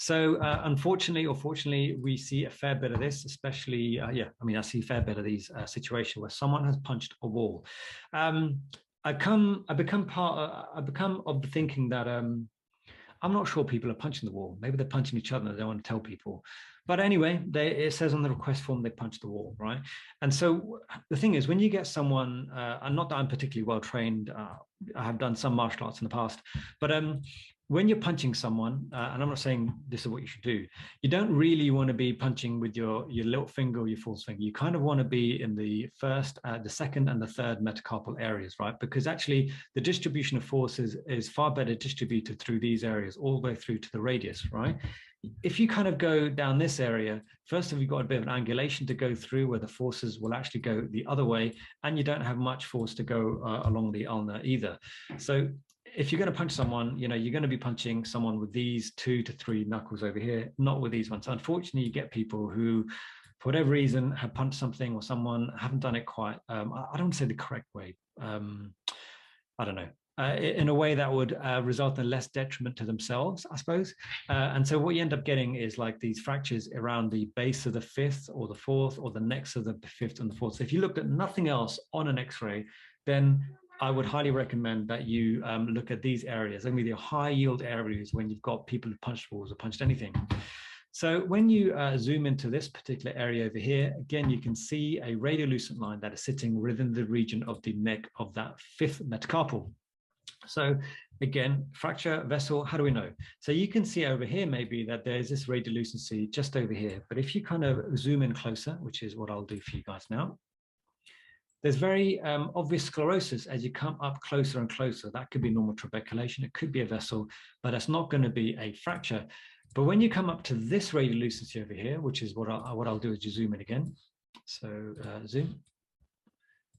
So unfortunately or fortunately, we see a fair bit of this, especially, I see a fair bit of these situations where someone has punched a wall. I become of the thinking that I'm not sure people are punching the wall. Maybe they're punching each other and they don't want to tell people. But anyway, it says on the request form they punched the wall, right? And so the thing is, when you get someone, and not that I'm particularly well trained, I have done some martial arts in the past, but when you're punching someone, and I'm not saying this is what you should do, you don't really want to be punching with your little finger or your false finger. You kind of want to be in the first, the second, and the third metacarpal areas, right? Because actually the distribution of forces is far better distributed through these areas, all the way through to the radius, right? If you kind of go down this area, first of all, you've got a bit of an angulation to go through where the forces will actually go the other way, and you don't have much force to go along the ulnar either. So if you're going to punch someone, you're going to be punching someone with these 2 to 3 knuckles over here, not with these ones. So unfortunately, you get people who, for whatever reason, have punched something or someone haven't done it quite, I don't want to say the correct way. I don't know. In a way that would result in less detriment to themselves, I suppose. And so what you end up getting is like these fractures around the base of the 5th or the 4th or the necks of the 5th and the 4th. So if you looked at nothing else on an X-ray, then I would highly recommend that you look at these areas, only the high yield areas when you've got people who punched walls or punched anything. So when you zoom into this particular area over here, again, you can see a radiolucent line that is sitting within the region of the neck of that 5th metacarpal. So again, fracture vessel, how do we know? So you can see over here maybe that there's this radiolucency just over here. But if you kind of zoom in closer, which is what I'll do for you guys now, there's very obvious sclerosis as you come up closer and closer. That could be normal trabeculation, it could be a vessel, but it's not going to be a fracture. But when you come up to this radiolucency over here, which is what I'll do is just zoom in again. So zoom.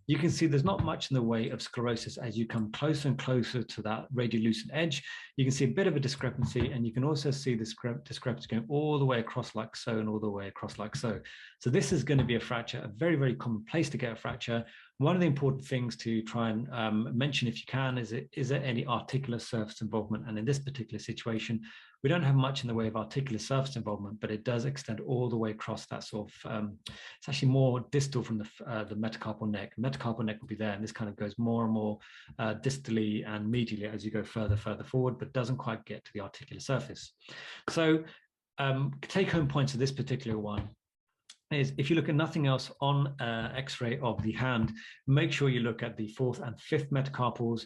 You can see there's not much in the way of sclerosis as you come closer and closer to that radiolucent edge. You can see a bit of a discrepancy, and you can also see the discrepancy going all the way across like so and all the way across like so. So this is going to be a fracture, a very, very common place to get a fracture. One of the important things to try and mention, if you can, is there any articular surface involvement? And in this particular situation, we don't have much in the way of articular surface involvement, but it does extend all the way across that sort of, it's actually more distal from the metacarpal neck. Metacarpal neck will be there, and this kind of goes more and more distally and medially as you go further forward, but doesn't quite get to the articular surface. So take home points of this particular one is if you look at nothing else on X-ray of the hand, make sure you look at the 4th and 5th metacarpals,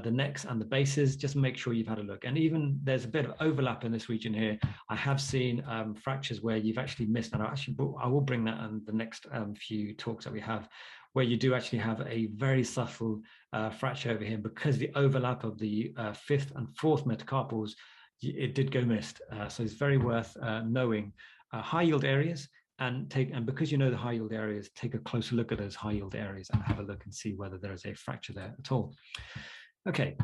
the necks and the bases. Just make sure you've had a look. And even there's a bit of overlap in this region here. I have seen fractures where you've actually missed, and I will bring that in the next few talks that we have, where you do actually have a very subtle fracture over here because the overlap of the 5th and 4th metacarpals, it did go missed. So it's very worth knowing high yield areas. And because you know the high yield areas, take a closer look at those high yield areas and have a look and see whether there is a fracture there at all. Okay.